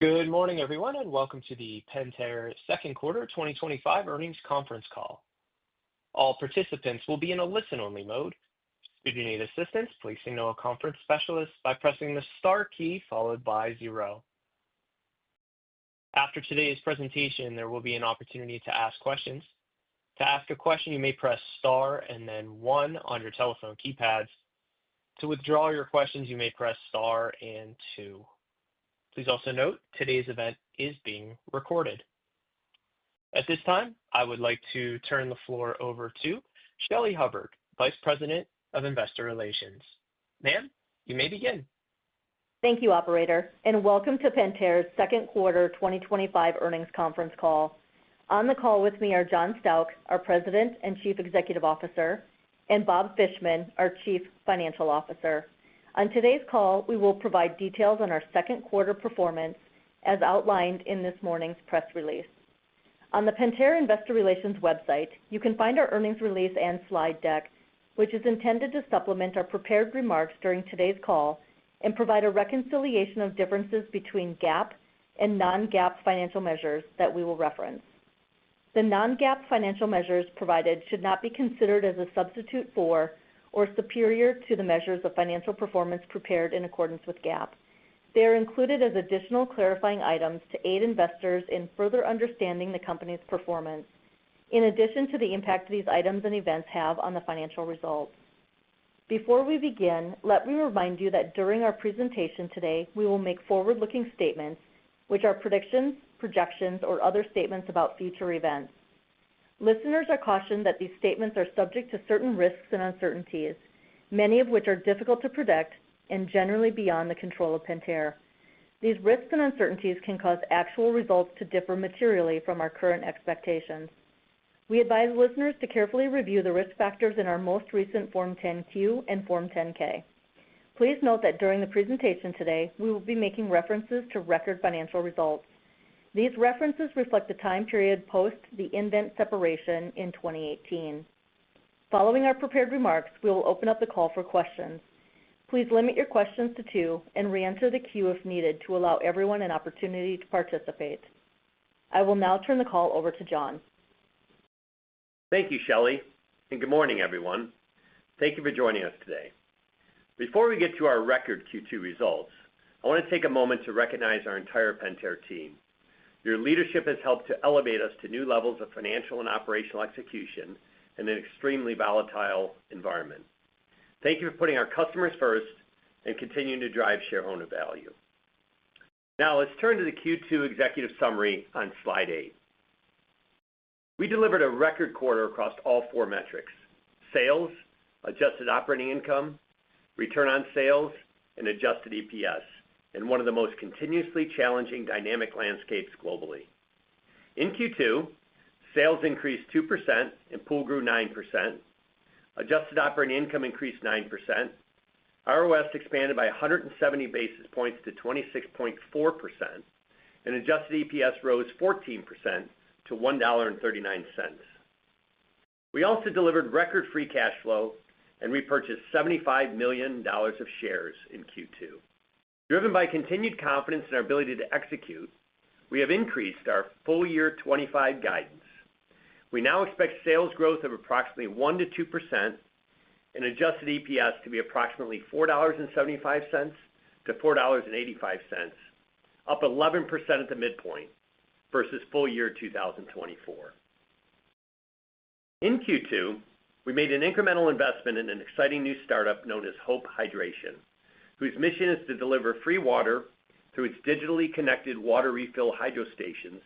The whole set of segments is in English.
Good morning, everyone, and welcome to the Pentair second quarter 2025 earnings conference call. All participants will be in a listen-only mode. If you need assistance, please signal a conference specialist by pressing the star key followed by 0. After today's presentation, there will be an opportunity to ask questions. To ask a question, you may press star and then 1 on your telephone keypads. To withdraw your questions, you may press star and 2. Please also note today's event is being recorded. At this time, I would like to turn the floor over to Shelley Hubbard, Vice President of Investor Relations. Ma'am, you may begin. Thank you, Operator, and welcome to Pentair's second quarter 2025 earnings conference call. On the call with me are John Stauch, our President and Chief Executive Officer, and Bob Fishman, our Chief Financial Officer. On today's call, we will provide details on our second quarter performance as outlined in this morning's press release. On the Pentair Investor Relations website, you can find our earnings release and slide deck, which is intended to supplement our prepared remarks during today's call and provide a reconciliation of differences between GAAP and non-GAAP financial measures that we will reference. The non-GAAP financial measures provided should not be considered as a substitute for or superior to the measures of financial performance prepared in accordance with GAAP. They are included as additional clarifying items to aid investors in further understanding the company's performance, in addition to the impact these items and events have on the financial results. Before we begin, let me remind you that during our presentation today, we will make forward-looking statements, which are predictions, projections, or other statements about future events. Listeners are cautioned that these statements are subject to certain risks and uncertainties, many of which are difficult to predict and generally beyond the control of Pentair. These risks and uncertainties can cause actual results to differ materially from our current expectations. We advise listeners to carefully review the risk factors in our most recent Form 10Q and Form 10K. Please note that during the presentation today, we will be making references to record financial results. These references reflect the time period post the nVent separation in 2018. Following our prepared remarks, we will open up the call for questions. Please limit your questions to 2 and re-enter the queue if needed to allow everyone an opportunity to participate. I will now turn the call over to John. Thank you, Shelley, and good morning, everyone. Thank you for joining us today. Before we get to our record Q2 results, I want to take a moment to recognize our entire Pentair team. Your leadership has helped to elevate us to new levels of financial and operational execution in an extremely volatile environment. Thank you for putting our customers first and continuing to drive shareholder value. Now, let's turn to the Q2 executive summary on slide 8. We delivered a record quarter across all 4 metrics: sales, adjusted operating income, return on sales, and adjusted EPS, in one of the most continuously challenging dynamic landscapes globally. In Q2, sales increased 2% and pool grew 9%. Adjusted operating income increased 9%. ROS expanded by 170 basis points to 26.4%, and adjusted EPS rose 14% to $1.39. We also delivered record free cash flow and repurchased $75 million of shares in Q2. Driven by continued confidence in our ability to execute, we have increased our full year 2025 guidance. We now expect sales growth of approximately 1% to 2% and adjusted EPS to be approximately $4.75 to $4.85, up 11% at the midpoint versus full year 2024. In Q2, we made an incremental investment in an exciting new startup known as Hope Hydration, whose mission is to deliver free water through its digitally connected water refill hydro stations,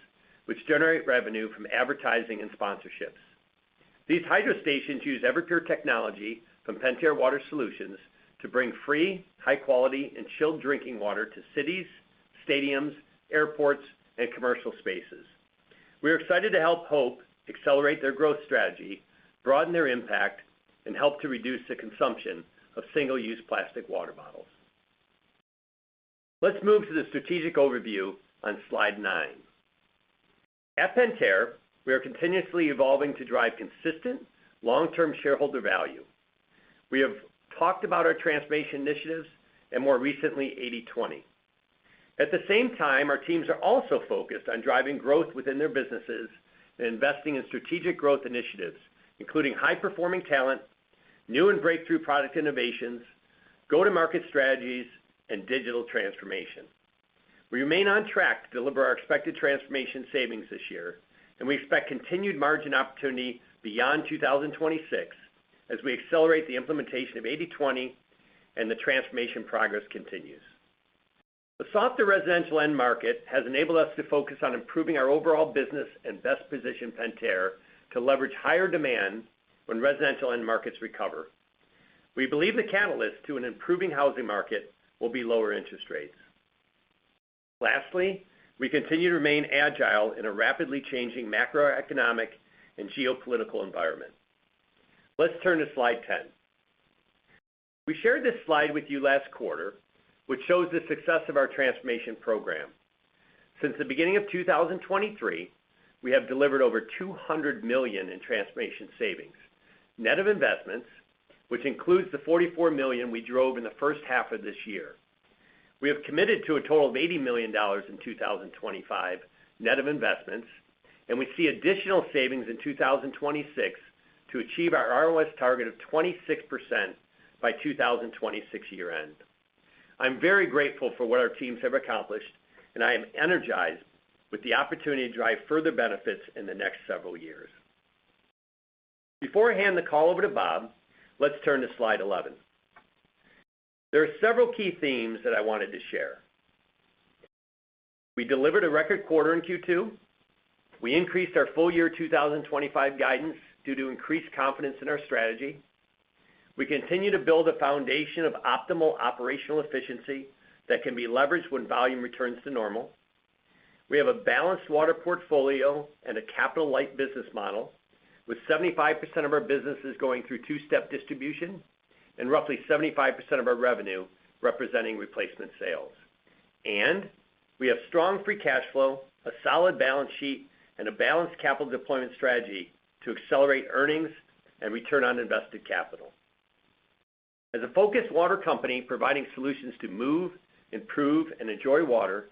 which generate revenue from advertising and sponsorships. These hydro stations use Everpure technology from Pentair Water Solutions to bring free, high-quality, and chilled drinking water to cities, stadiums, airports, and commercial spaces. We are excited to help Hope accelerate their growth strategy, broaden their impact, and help to reduce the consumption of single-use plastic water bottles. Let's move to the strategic overview on slide 9. At Pentair, we are continuously evolving to drive consistent, long-term shareholder value. We have talked about our transformation initiatives and more recently 80/20. At the same time, our teams are also focused on driving growth within their businesses and investing in strategic growth initiatives, including high-performing talent, new and breakthrough product innovations, go-to-market strategies, and digital transformation. We remain on track to deliver our expected transformation savings this year, and we expect continued margin opportunity beyond 2026 as we accelerate the implementation of 80/20 and the transformation progress continues. The softer residential end market has enabled us to focus on improving our overall business and best position Pentair to leverage higher demand when residential end markets recover. We believe the catalyst to an improving housing market will be lower interest rates. Lastly, we continue to remain agile in a rapidly changing macroeconomic and geopolitical environment. Let's turn to slide 10. We shared this slide with you last quarter, which shows the success of our transformation program. Since the beginning of 2023, we have delivered over $200 million in transformation savings, net of investments, which includes the $44 million we drove in the first half of this year. We have committed to a total of $80 million in 2025, net of investments, and we see additional savings in 2026 to achieve our ROS target of 26% by 2026 year-end. I'm very grateful for what our teams have accomplished, and I am energized with the opportunity to drive further benefits in the next several years. Before I hand the call over to Bob, let's turn to slide 11. There are several key themes that I wanted to share. We delivered a record quarter in Q2. We increased our full year 2025 guidance due to increased confidence in our strategy. We continue to build a foundation of optimal operational efficiency that can be leveraged when volume returns to normal. We have a balanced water portfolio and a capital-light business model, with 75% of our businesses going through two-step distribution and roughly 75% of our revenue representing replacement sales. And we have strong free cash flow, a solid balance sheet, and a balanced capital deployment strategy to accelerate earnings and return on invested capital. As a focused water company providing solutions to move, improve, and enjoy water,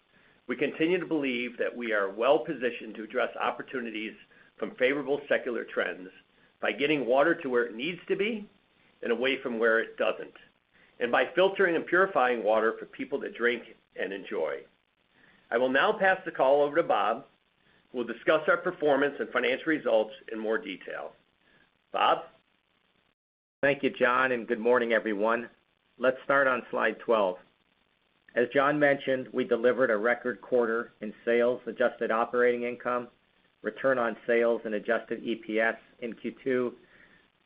we continue to believe that we are well-positioned to address opportunities from favorable secular trends by getting water to where it needs to be and away from where it doesn't, and by filtering and purifying water for people to drink and enjoy. I will now pass the call over to Bob, who will discuss our performance and financial results in more detail. Bob? Thank you, John, and good morning, everyone. Let's start on slide 12. As John mentioned, we delivered a record quarter in sales, adjusted operating income, return on sales, and adjusted EPS in Q2,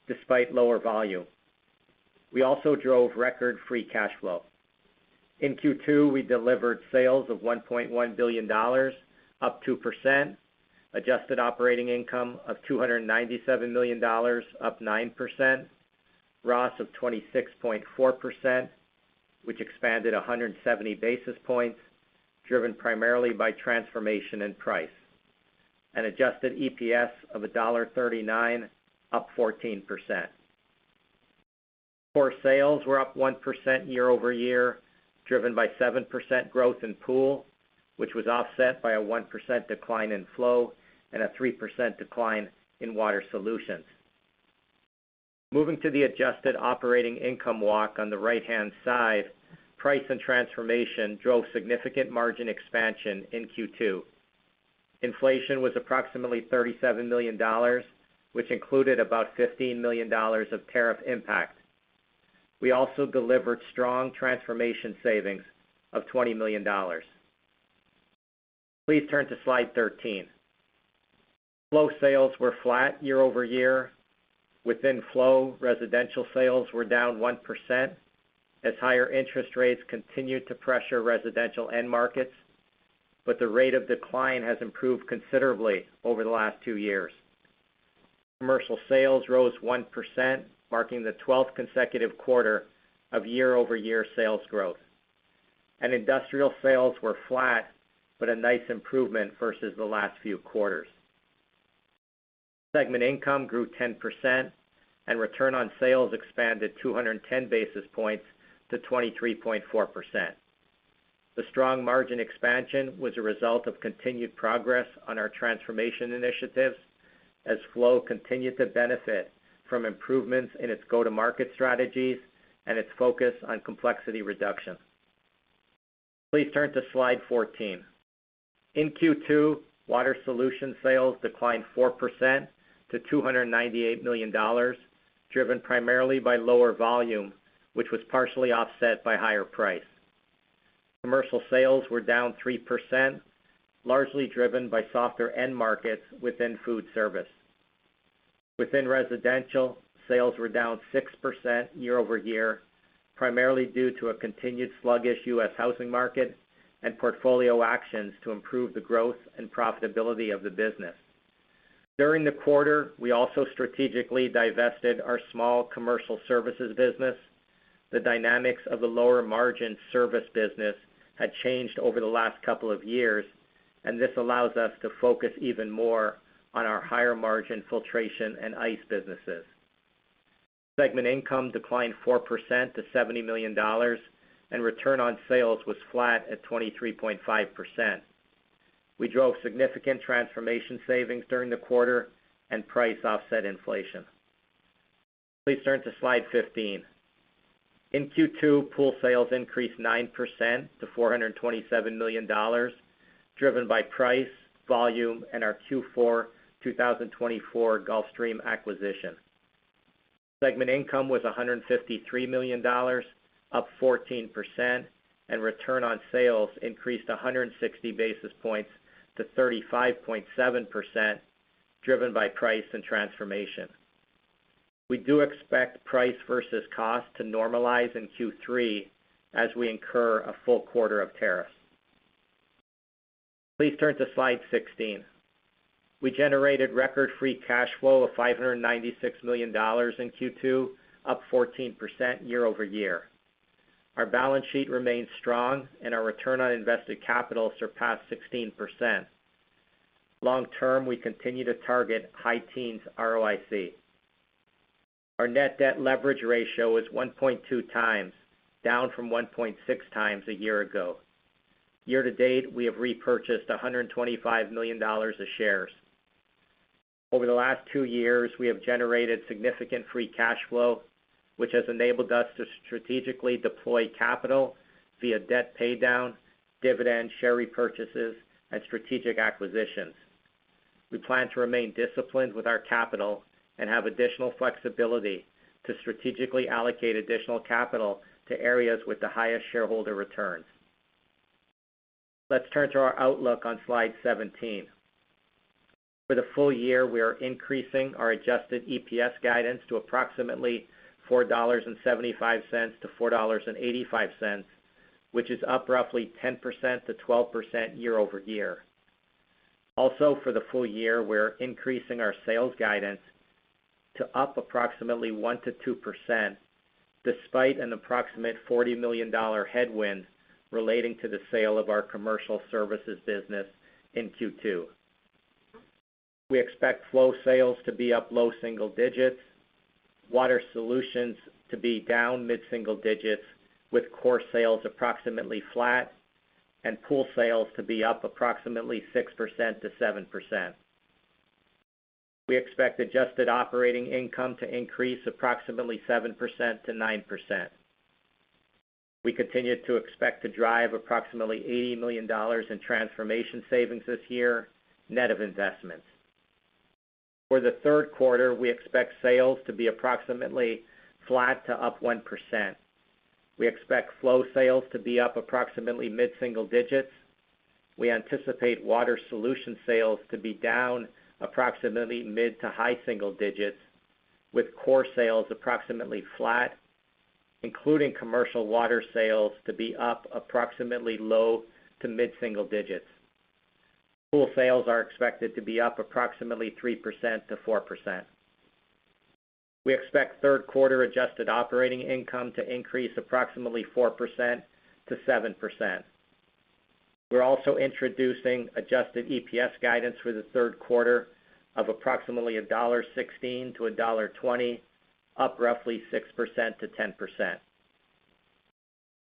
despite lower volume. We also drove record free cash flow. In Q2, we delivered sales of $1.1 billion, up 2%, adjusted operating income of $297 million, up 9%, ROS of 26.4%, which expanded 170 basis points, driven primarily by transformation and price, and adjusted EPS of $1.39, up 14%. Core sales were up 1% year over year, driven by 7% growth in pool, which was offset by a 1% decline in flow and a 3% decline in water solutions. Moving to the adjusted operating income walk on the right-hand side, price and transformation drove significant margin expansion in Q2. Inflation was approximately $37 million, which included about $15 million of tariff impact. We also delivered strong transformation savings of $20 million. Please turn to slide 13. Flow sales were flat year over year. Within flow, residential sales were down 1% as higher interest rates continued to pressure residential end markets, but the rate of decline has improved considerably over the last 2 years. Commercial sales rose 1%, marking the 12th consecutive quarter of year-over-year sales growth. And industrial sales were flat, but a nice improvement versus the last few quarters. Segment income grew 10%, and return on sales expanded 210 basis points to 23.4%. The strong margin expansion was a result of continued progress on our transformation initiatives as Flow continued to benefit from improvements in its go-to-market strategies and its focus on complexity reduction. Please turn to slide 14. In Q2, Water Solutions sales declined 4% to $298 million, driven primarily by lower volume, which was partially offset by higher price. Commercial sales were down 3%, largely driven by softer end markets within food service. Within residential, sales were down 6% year-over-year, primarily due to a continued sluggish U.S. housing market and portfolio actions to improve the growth and profitability of the business. During the quarter, we also strategically divested our small commercial services business. The dynamics of the lower margin service business had changed over the last couple of years, and this allows us to focus even more on our higher margin filtration and ice businesses. Segment income declined 4% to $70 million, and return on sales was flat at 23.5%. We drove significant transformation savings during the quarter, and price offset inflation. Please turn to slide 15. In Q2, pool sales increased 9% to $427 million, driven by price, volume, and our Q4 2024 Gulfstream acquisition. Segment income was $153 million, up 14%, and return on sales increased 160 basis points to 35.7%, driven by price and transformation. We do expect price versus cost to normalize in Q3 as we incur a full quarter of tariffs. Please turn to slide 16. We generated record free cash flow of $596 million in Q2, up 14% year-over-year. Our balance sheet remains strong, and our return on invested capital surpassed 16%. Long term, we continue to target high teens ROIC. Our net debt leverage ratio is 1.2 times, down from 1.6 times a year ago. Year to date, we have repurchased $125 million of shares. Over the last 2 years, we have generated significant free cash flow, which has enabled us to strategically deploy capital via debt paydown, dividend, share repurchases, and strategic acquisitions. We plan to remain disciplined with our capital and have additional flexibility to strategically allocate additional capital to areas with the highest shareholder returns. Let's turn to our outlook on slide 17. For the full year, we are increasing our adjusted EPS guidance to approximately $4.75 to $4.85, which is up roughly 10% to 12% year-over-year. Also, for the full year, we're increasing our sales guidance to up approximately 1% to 2%, despite an approximate $40 million headwind relating to the sale of our commercial services business in Q2. We expect Flow sales to be up low single digits, Water Solutions to be down mid-single digits, with core sales approximately flat, and pool sales to be up approximately 6% to 7%. We expect adjusted operating income to increase approximately 7% to 9%. We continue to expect to drive approximately $80 million in transformation savings this year, net of investments. For the third quarter, we expect sales to be approximately flat to up 1%. We expect Flow sales to be up approximately mid-single digits. We anticipate Water Solutions sales to be down approximately mid to high single digits, with core sales approximately flat, including commercial water sales to be up approximately low to mid-single digits. Pool sales are expected to be up approximately 3% to 4%. We expect third quarter adjusted operating income to increase approximately 4% to 7%. We're also introducing adjusted EPS guidance for the third quarter of approximately $1.16 to $1.20, up roughly 6% to 10%.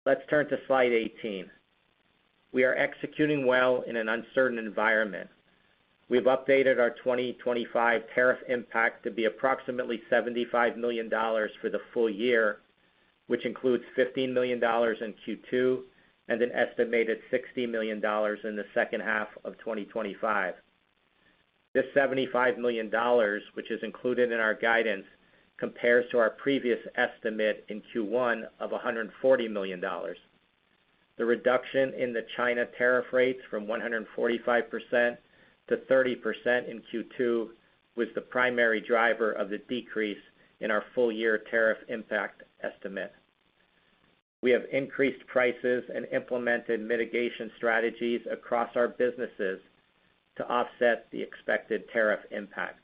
Let's turn to slide 18. We are executing well in an uncertain environment. We've updated our 2025 tariff impact to be approximately $75 million for the full year, which includes $15 million in Q2 and an estimated $60 million in the second half of 2025. This $75 million, which is included in our guidance, compares to our previous estimate in Q1 of $140 million. The reduction in the China tariff rates from 145% to 30% in Q2 was the primary driver of the decrease in our full-year tariff impact estimate. We have increased prices and implemented mitigation strategies across our businesses to offset the expected tariff impact.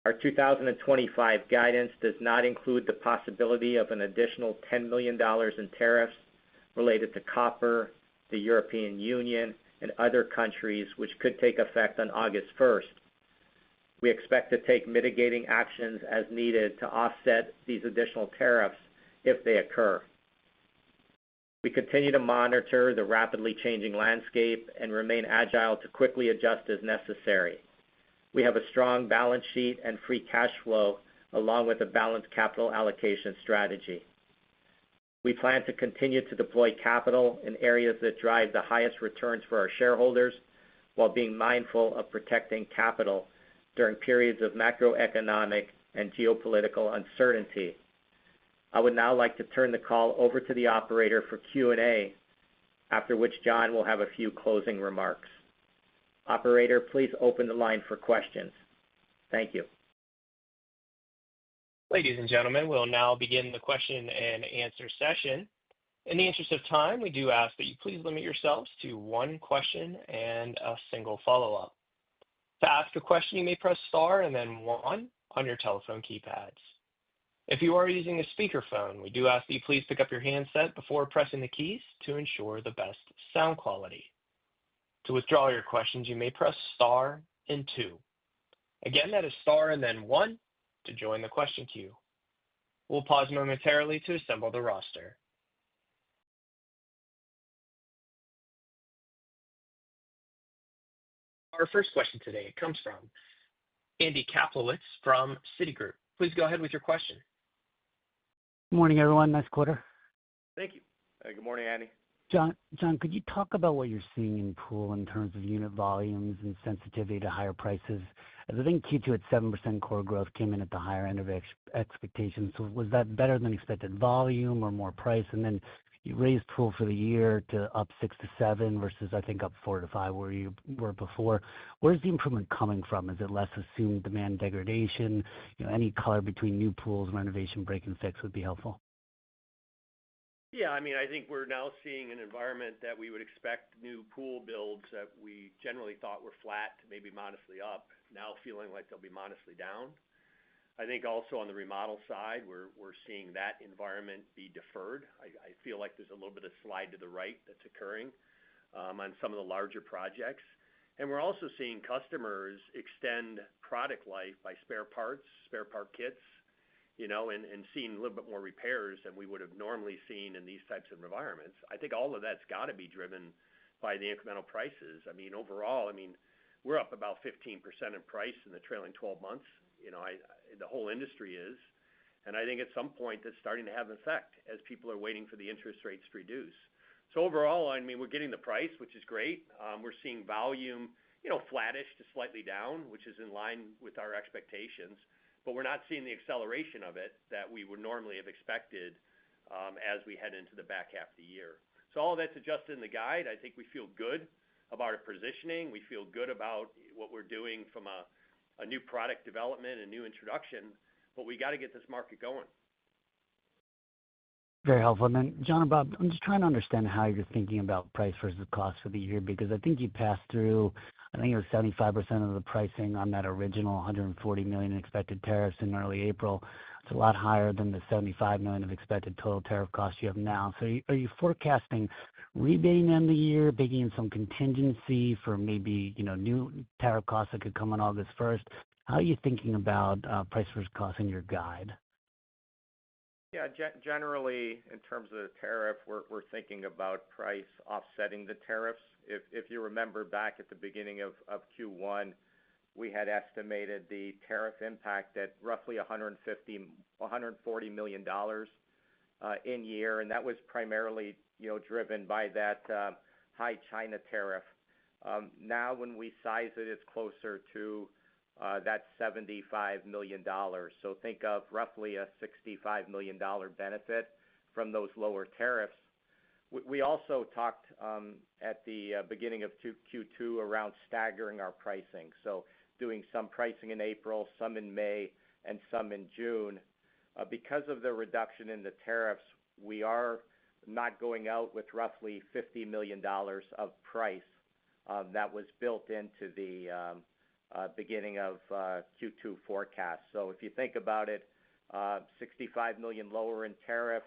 Our 2025 guidance does not include the possibility of an additional $10 million in tariffs related to copper, the European Union, and other countries, which could take effect on August 1st. We expect to take mitigating actions as needed to offset these additional tariffs if they occur. We continue to monitor the rapidly changing landscape and remain agile to quickly adjust as necessary. We have a strong balance sheet and free cash flow, along with a balanced capital allocation strategy. We plan to continue to deploy capital in areas that drive the highest returns for our shareholders, while being mindful of protecting capital during periods of macroeconomic and geopolitical uncertainty. I would now like to turn the call over to the operator for Q&A, after which John will have a few closing remarks. Operator, please open the line for questions. Thank you. Ladies and gentlemen, we'll now begin the question and answer session. In the interest of time, we do ask that you please limit yourselves to one question and a single follow-up. To ask a question, you may press star and then one on your telephone keypads. If you are using a speakerphone, we do ask that you please pick up your handset before pressing the keys to ensure the best sound quality. To withdraw your questions, you may press star and two. Again, that is star and then one to join the question queue. We'll pause momentarily to assemble the roster. Our first question today comes from Andy Kaplowitz from Citigroup. Please go ahead with your question. Good morning, everyone. Nice quarter. Thank you. Good morning, Andy. John, could you talk about what you're seeing in pool in terms of unit volumes and sensitivity to higher prices? As I think Q2 at 7% core growth came in at the higher end of expectations. So was that better than expected volume or more price? And then you raised pool for the year to up 6 to 7 versus I think up 4 to 5 where you were before. Where's the improvement coming from? Is it less assumed demand degradation? Any color between new pools, renovation, break and fix would be helpful. Yeah, I mean, I think we're now seeing an environment that we would expect new pool builds that we generally thought were flat to maybe modestly up, now feeling like they'll be modestly down. I think also on the remodel side, we're seeing that environment be deferred. I feel like there's a little bit of slide to the right that's occurring on some of the larger projects. And we're also seeing customers extend product life by spare parts, spare part kits, and seeing a little bit more repairs than we would have normally seen in these types of environments. I think all of that's got to be driven by the incremental prices. I mean, overall, we're up about 15% in price in the trailing 12 months. The whole industry is. And I think at some point that's starting to have an effect as people are waiting for the interest rates to reduce. So overall, we're getting the price, which is great. We're seeing volume, flattish to slightly down, which is in line with our expectations. But we're not seeing the acceleration of it that we would normally have expected as we head into the back half of the year. So all of that's adjusted in the guide. I think we feel good about our positioning. We feel good about what we're doing from a new product development and new introduction, but we got to get this market going. Very helpful. And then, John and Bob, I'm just trying to understand how you're thinking about price versus cost for the year, because I think you passed through, I think it was 75% of the pricing on that original $140 million expected tariffs in early April. It's a lot higher than the $75 million of expected total tariff costs you have now. So are you forecasting rebating in the year, baking in some contingency for maybe new tariff costs that could come on August 1st? How are you thinking about price versus cost in your guide? Yeah, generally, in terms of the tariff, we're thinking about price offsetting the tariffs. If you remember back at the beginning of Q1, we had estimated the tariff impact at roughly $140 million in year, and that was primarily, driven by that high China tariff. Now, when we size it, it's closer to that $75 million. So think of roughly a $65 million benefit from those lower tariffs. We also talked at the beginning of Q2 around staggering our pricing. So doing some pricing in April, some in May, and some in June. Because of the reduction in the tariffs, we are not going out with roughly $50 million of price that was built into the beginning of Q2 forecast. So if you think about it, 65 million lower in tariff,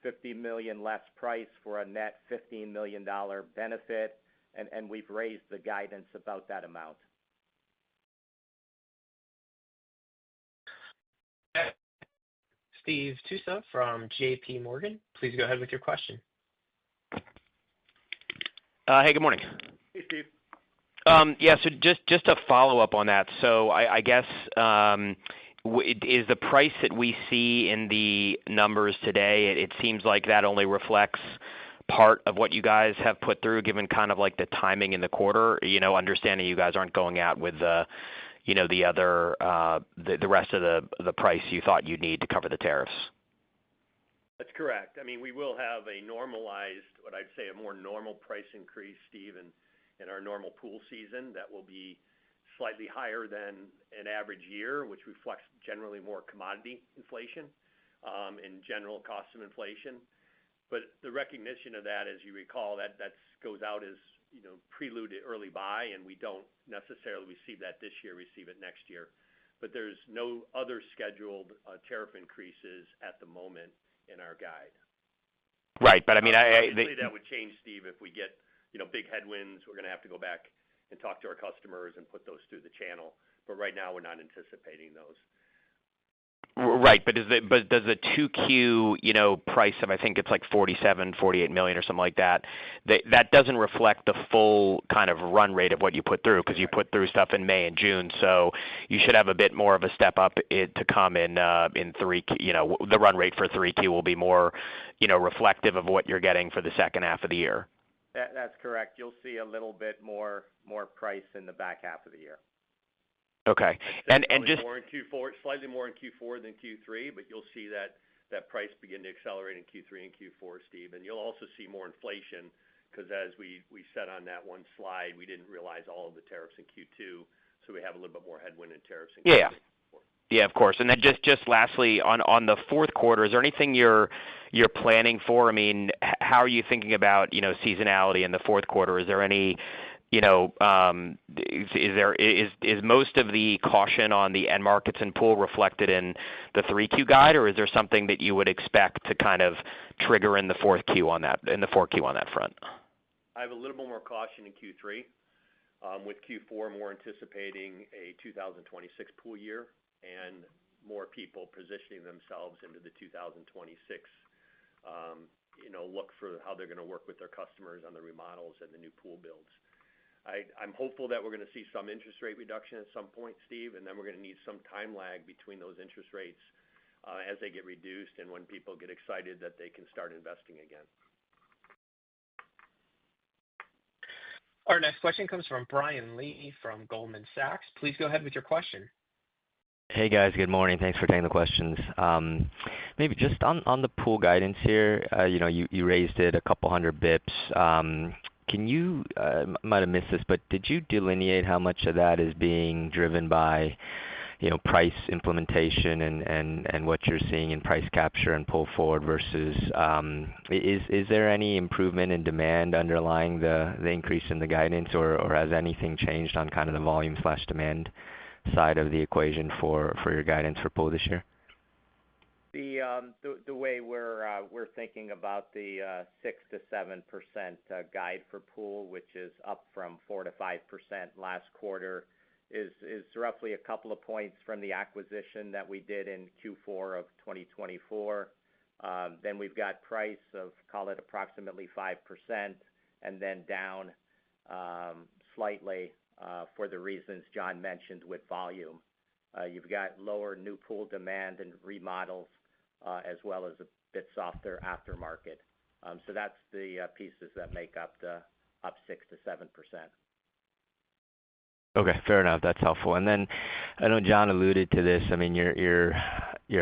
50 million less price for a net $15 million benefit, and we've raised the guidance about that amount. Steve Tusa from J.P. Morgan, please go ahead with your question. Hey, good morning. Hey, Steve. Yeah, so just to follow up on that, so I guess is the price that we see in the numbers today, it seems like that only reflects part of what you guys have put through, given kind of like the timing in the quarter, understanding you guys aren't going out with the rest of the price you thought you'd need to cover the tariffs. That's correct. I mean, we will have a normalized, what I'd say, a more normal price increase, Steve, in our normal pool season that will be slightly higher than an average year, which reflects generally more commodity inflation and general cost of inflation. But the recognition of that, as you recall, that goes out as prelude to early buy, and we don't necessarily receive that this year, receive it next year. But there's no other scheduled tariff increases at the moment in our guide. Right, but I mean, obviously that would change, Steve, if we get big headwinds. We're going to have to go back and talk to our customers and put those through the channel. But right now, we're not anticipating those. Right, but does the 2Q price of, I think it's like 48 million or something like that, that doesn't reflect the full kind of run rate of what you put through, because you put through stuff in May and June, so you should have a bit more of a step up to come in 3Q. The run rate for 3Q will be more reflective of what you're getting for the second half of the year. That's correct. You'll see a little bit more price in the back half of the year. Okay, and just more in Q4, slightly more in Q4 than Q3, but you'll see that price begin to accelerate in Q3 and Q4, Steve. And you'll also see more inflation because, as we said on that one slide, we didn't realize all of the tariffs in Q2, so we have a little bit more headwind in tariffs in Q4. Yeah, of course. And then just lastly, on the fourth quarter, is there anything you're planning for? I mean, how are you thinking about seasonality in the fourth quarter? Is there any is most of the caution on the end markets and pool reflected in the 3Q guide, or is there something that you would expect to kind of trigger in the 4Q on that front? I have a little bit more caution in Q3. With Q4 more anticipating a 2026 pool year and more people positioning themselves into the 2026 look for how they're going to work with their customers on the remodels and the new pool builds. I'm hopeful that we're going to see some interest rate reduction at some point, Steve, and then we're going to need some time lag between those interest rates as they get reduced and when people get excited that they can start investing again. Our next question comes from Brian Lee from Goldman Sachs. Please go ahead with your question. Hey guys, good morning. Thanks for taking the questions. Maybe just on the pool guidance here, you raised it a couple hundred bips. Can you, might have missed this, but did you delineate how much of that is being driven by, price implementation and what you're seeing in price capture and pull forward versus, is there any improvement in demand underlying the increase in the guidance, or has anything changed on kind of the volume/demand side of the equation for your guidance for pool this year? The way we're thinking about the 6 to 7% guide for pool, which is up from 4 to 5% last quarter, is roughly a couple of points from the acquisition that we did in Q4 of 2024, Then we've got price of, call it approximately 5%, and then down slightly for the reasons John mentioned with volume. You've got lower new pool demand and remodels, as well as a bit softer aftermarket. So that's the pieces that make up the up 6 to 7%. Okay, fair enough. That's helpful. And then I know John alluded to this. I mean, you're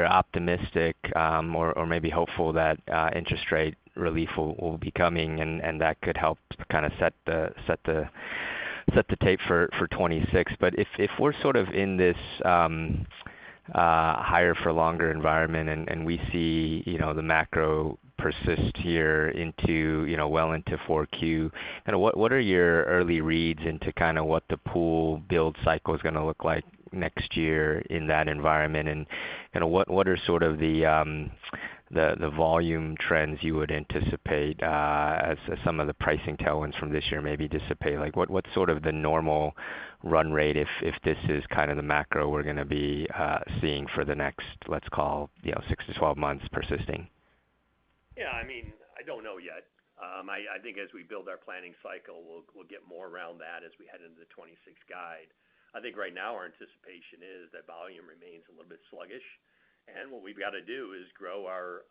optimistic, or maybe hopeful that interest rate relief will be coming, and that could help kind of set the tape for 26. But if we're sort of in this higher for longer environment, and we see, the macro persist here into, well into 4Q, kind of what are your early reads into kind of what the pool build cycle is going to look like next year in that environment, and kind of what are sort of the volume trends you would anticipate as some of the pricing tailwinds from this year maybe dissipate? Like what's sort of the normal run rate if this is kind of the macro we're going to be seeing for the next, let's call, 6 to 12 months persisting? Yeah, I mean, I don't know yet. I think as we build our planning cycle, we'll get more around that as we head into the 26 guide. I think right now our anticipation is that volume remains a little bit sluggish, and what we've got to do is grow our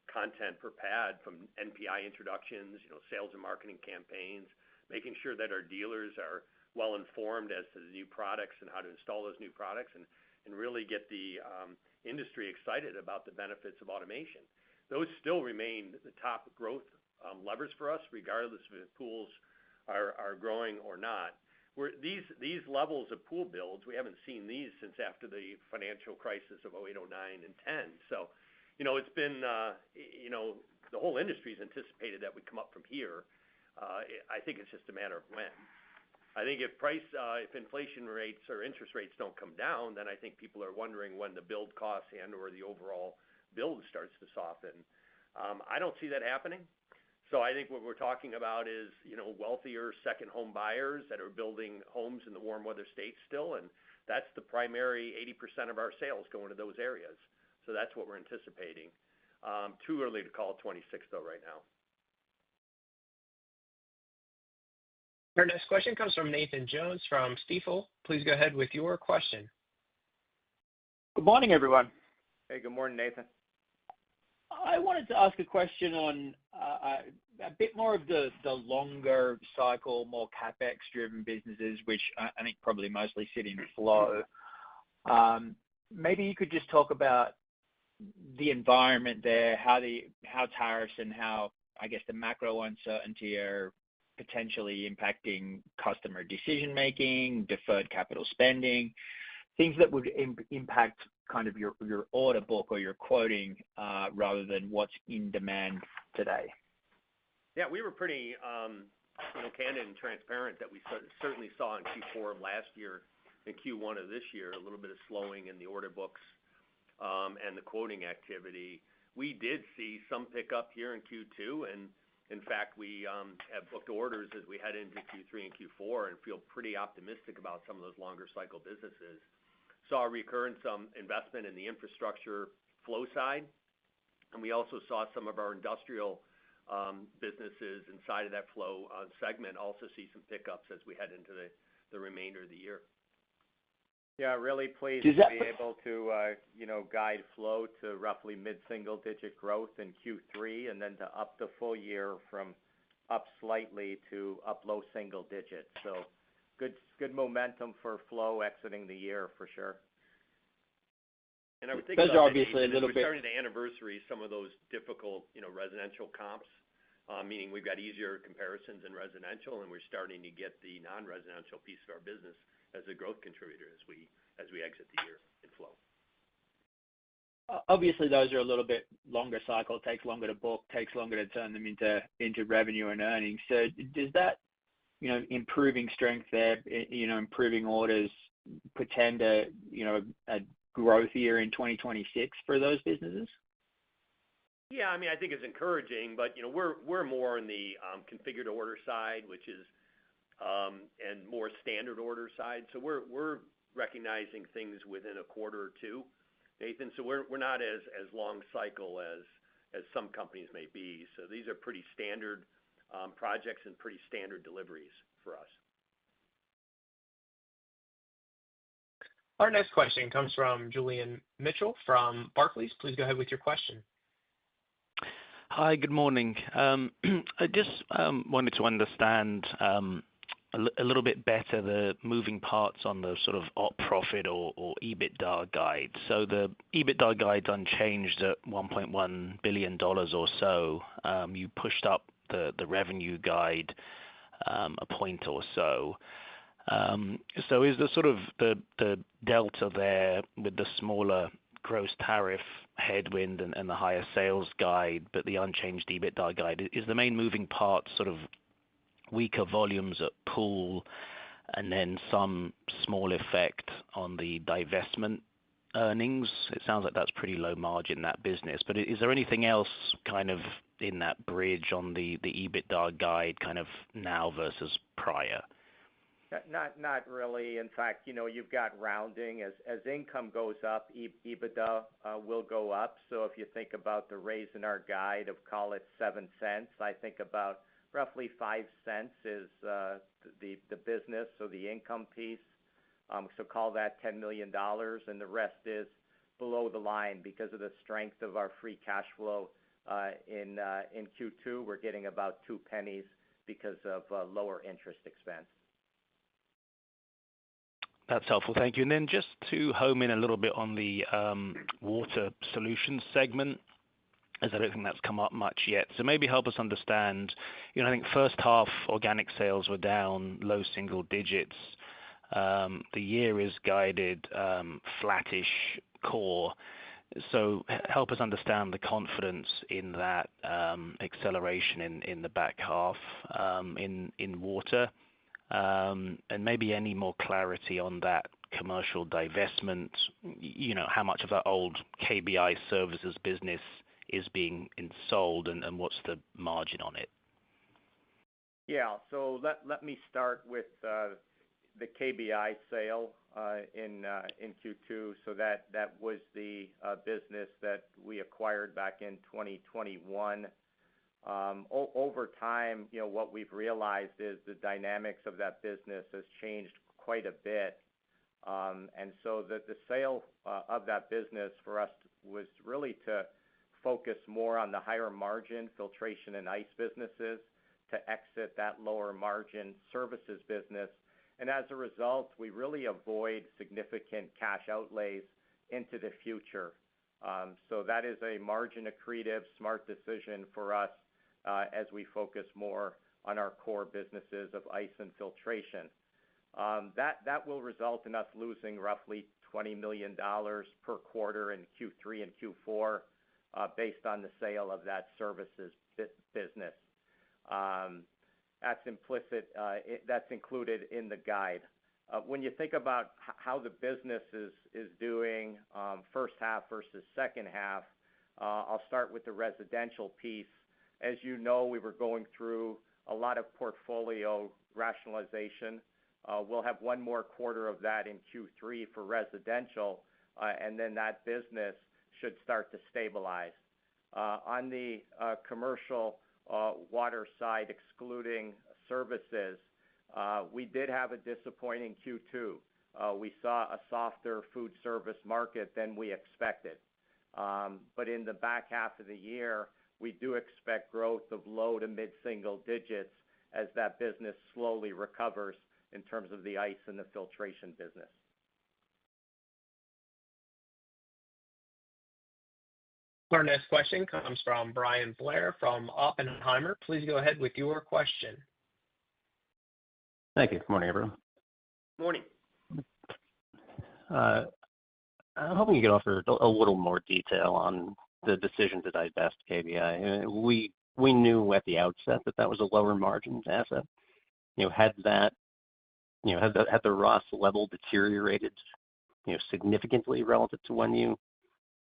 content per pad from NPI introductions, sales and marketing campaigns, making sure that our dealers are well informed as to the new products and how to install those new products, and really get the industry excited about the benefits of automation. Those still remain the top growth levers for us, regardless if pools are growing or not. These levels of pool builds, we haven't seen these since after the financial crisis of 08, 09, and 10. So, it's been, the whole industry's anticipated that we come up from here. I think it's just a matter of when. I think if inflation rates or interest rates don't come down, then I think people are wondering when the build costs and/or the overall build starts to soften. I don't see that happening. So I think what we're talking about is, wealthier second home buyers that are building homes in the warm weather states still, and that's the primary 80% of our sales going to those areas. So that's what we're anticipating. Too early to call 26 though right now. Our next question comes from Nathan Jones from Stifel. Please go ahead with your question. Good morning, everyone. Hey, good morning, Nathan. I wanted to ask a question on a bit more of the longer cycle, more CapEx-driven businesses, which I think probably mostly sit in flow. Maybe you could just talk about the environment there, how tariffs and how, I guess, the macro uncertainty are potentially impacting customer decision-making, deferred capital spending, things that would impact kind of your order book or your quoting rather than what's in demand today. Yeah, we were pretty candid and transparent that we certainly saw in Q4 of last year and Q1 of this year a little bit of slowing in the order books and the quoting activity. We did see some pickup here in Q2, and in fact, we have booked orders as we head into Q3 and Q4 and feel pretty optimistic about some of those longer cycle businesses. Saw a recurrence investment in the infrastructure flow side, and we also saw some of our industrial businesses inside of that flow segment also see some pickups as we head into the remainder of the year. Yeah, really pleased to be able to, guide flow to roughly mid-single-digit growth in Q3, and then to up the full year from up slightly to up low single digits. So good momentum for flow exiting the year for sure. And I would think those are obviously a little bit. We're starting to anniversary some of those difficult, residential comps, meaning we've got easier comparisons in residential, and we're starting to get the non-residential piece of our business as a growth contributor as we exit the year in flow. Obviously, those are a little bit longer cycle, takes longer to book, takes longer to turn them into revenue and earnings. So does that, improving strength there, improving orders portend a growth year in 2026 for those businesses? Yeah, I mean, I think it's encouraging, but we're more in the configured order side, which is and more standard order side. So we're recognizing things within a quarter or two, Nathan. So we're not as long cycle as as some companies may be. So these are pretty standard projects and pretty standard deliveries for us. Our next question comes from Julian Mitchell from Barclays. Please go ahead with your question. Hi, good morning. I just wanted to understand a little bit better the moving parts on the sort of op profit or EBITDA guide. So the EBITDA guide's unchanged at $1.1 billion or so. You pushed up the revenue guide a point or so. So is the sort of the delta there with the smaller gross tariff headwind and the higher sales guide, but the unchanged EBITDA guide, is the main moving part sort of weaker volumes at Pool and then some small effect on the divestment earnings? It sounds like that's pretty low margin, that business. But is there anything else kind of in that bridge on the EBITDA guide kind of now versus prior? Not really. In fact, you've got rounding. As income goes up, EBITDA will go up. So if you think about the raise in our guide of, call it 7 cents, I think about roughly 5 cents is the business, so the income piece. So call that $10 million, and the rest is below the line because of the strength of our free cash flow in Q2. We're getting about 2 pennies because of lower interest expense. That's helpful. Thank you. And then just to home in a little bit on the Water Solutions segment, as I don't think that's come up much yet. So maybe help us understand, I think first half organic sales were down low single digits. The year is guided flattish core. So help us understand the confidence in that acceleration in the back half in water. And maybe any more clarity on that commercial divestment, how much of that old KBI services business is being sold and what's the margin on it? Yeah, so let me start with the KBI sale in Q2. So that was the business that we acquired back in 2021. Over time, what we've realized is the dynamics of that business has changed quite a bit. And so the sale of that business for us was really to focus more on the higher margin filtration and ice businesses, to exit that lower margin services business. And as a result, we really avoid significant cash outlays into the future. So that is a margin accretive, smart decision for us as we focus more on our core businesses of ice and filtration. That will result in us losing roughly $20 million per quarter in Q3 and Q4 based on the sale of that services business. That's implicit. That's included in the guide. When you think about how the business is doing first half versus second half, I'll start with the residential piece. As you know, we were going through a lot of portfolio rationalization. We'll have one more quarter of that in Q3 for residential, and then that business should start to stabilize. On the commercial water side, excluding services, we did have a disappointing Q2. We saw a softer food service market than we expected. But in the back half of the year, we do expect growth of low to mid-single digits as that business slowly recovers in terms of the ice and the filtration business. Our next question comes from Bryan Blair from Oppenheimer. Please go ahead with your question. Thank you. Good morning, everyone. Morning. I'm hoping you could offer a little more detail on the decision to divest KBI. We knew at the outset that was a lower margin asset. Had the ROS level deteriorated, significantly relative to when you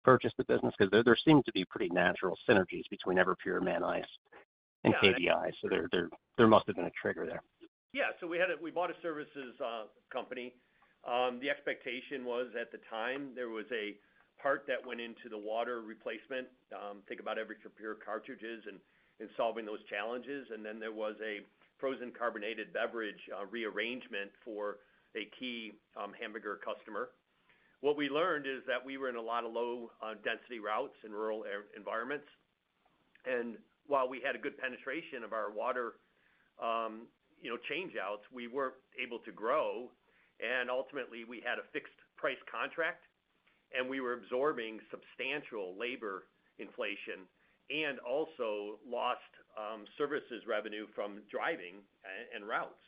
purchased the business? Because there seemed to be pretty natural synergies between Everpure, Man Ice, and KBI. So there must have been a trigger there. Yeah, so we bought a services company. The expectation was at the time there was a part that went into the water replacement. Think about every pair of cartridges and solving those challenges. And then there was a frozen carbonated beverage rearrangement for a key hamburger customer. What we learned is that we were in a lot of low density routes in rural environments. And while we had a good penetration of our water change outs, we weren't able to grow. And ultimately, we had a fixed price contract, and we were absorbing substantial labor inflation and also lost services revenue from driving and routes.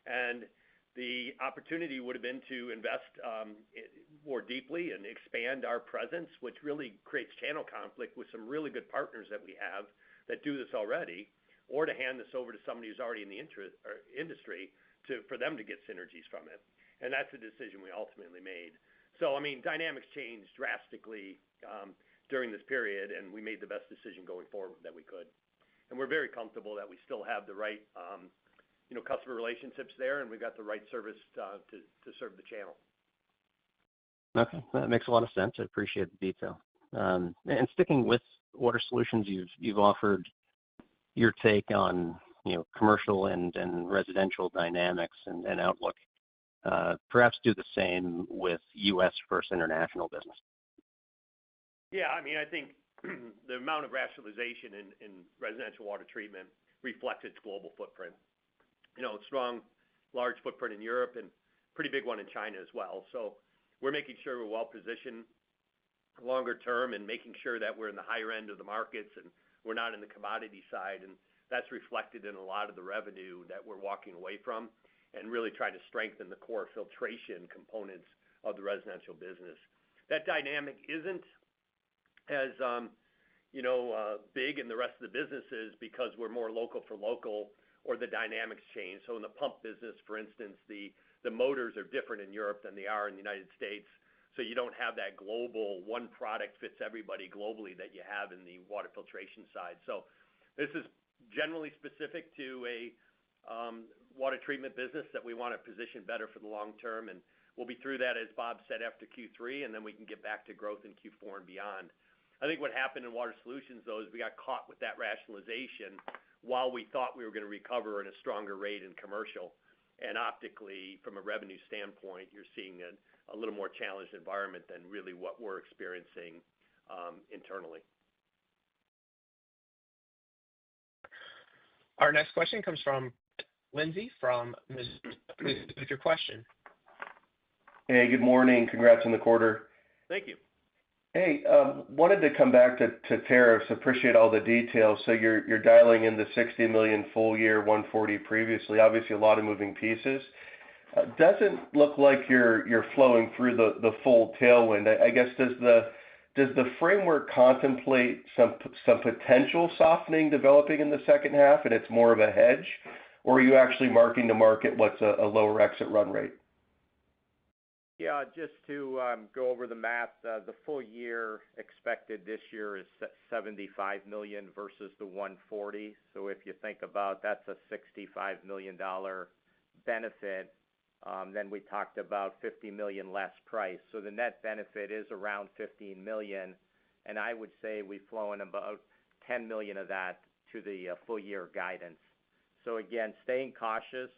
And the opportunity would have been to invest more deeply and expand our presence, which really creates channel conflict with some really good partners that we have that do this already, or to hand this over to somebody who's already in the industry for them to get synergies from it. And that's the decision we ultimately made. So, I mean, dynamics changed drastically during this period, and we made the best decision going forward that we could. And we're very comfortable that we still have the right customer relationships there, and we've got the right service to serve the channel. Okay, that makes a lot of sense. I appreciate the detail. And sticking with Water Solutions, you've offered your take on commercial and residential dynamics and outlook. Perhaps do the same with U.S. versus international business. Yeah, I mean, I think the amount of rationalization in residential water treatment reflects its global footprint. Strong, large footprint in Europe and pretty big one in China as well. So we're making sure we're well positioned longer term and making sure that we're in the higher end of the markets and we're not in the commodity side. And that's reflected in a lot of the revenue that we're walking away from and really trying to strengthen the core filtration components of the residential business. That dynamic isn't as big in the rest of the businesses because we're more local for local, or the dynamics change. So in the pump business, for instance, the motors are different in Europe than they are in the United States. So you don't have that global one product fits everybody globally that you have in the water filtration side. So this is generally specific to a water treatment business that we want to position better for the long term. And we'll be through that, as Bob said, after Q3, and then we can get back to growth in Q4 and beyond. I think what happened in Water Solutions, though, is we got caught with that rationalization while we thought we were going to recover at a stronger rate in commercial. And optically, from a revenue standpoint, you're seeing a little more challenged environment than really what we're experiencing internally. Our next question comes from Lindsay from Missouri. Please with your question. Hey, good morning. Congrats on the quarter. Thank you. Hey, wanted to come back to tariffs. Appreciate all the details. So you're dialing in the $60 million full year, $140 million previously. Obviously, a lot of moving pieces. Doesn't look like you're flowing through the full tailwind. I guess does the framework contemplate some potential softening developing in the second half, and it's more of a hedge, or are you actually marking to market what's a lower exit run rate? Yeah, just to go over the math, the full year expected this year is $75 million versus the $140 million. So if you think about that's a $65 million benefit, then we talked about $50 million less price. So the net benefit is around $15 million, and I would say we've flown about $10 million of that to the full year guidance. So again, staying cautious.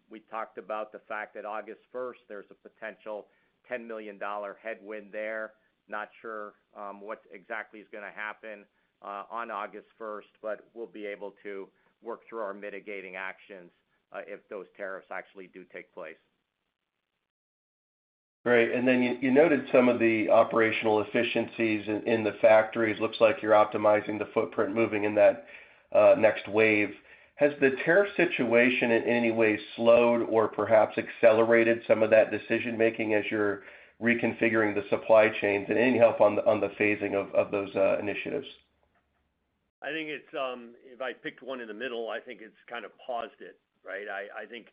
We talked about the fact that August 1st, there's a potential $10 million headwind there. Not sure what exactly is going to happen on August 1st, but we'll be able to work through our mitigating actions if those tariffs actually do take place. Great. And then you noted some of the operational efficiencies in the factories. Looks like you're optimizing the footprint, moving in that next wave. Has the tariff situation in any way slowed or perhaps accelerated some of that decision-making as you're reconfiguring the supply chains, and any help on the phasing of those initiatives? I think it's, if I picked one in the middle, I think it's kind of paused it, right? I think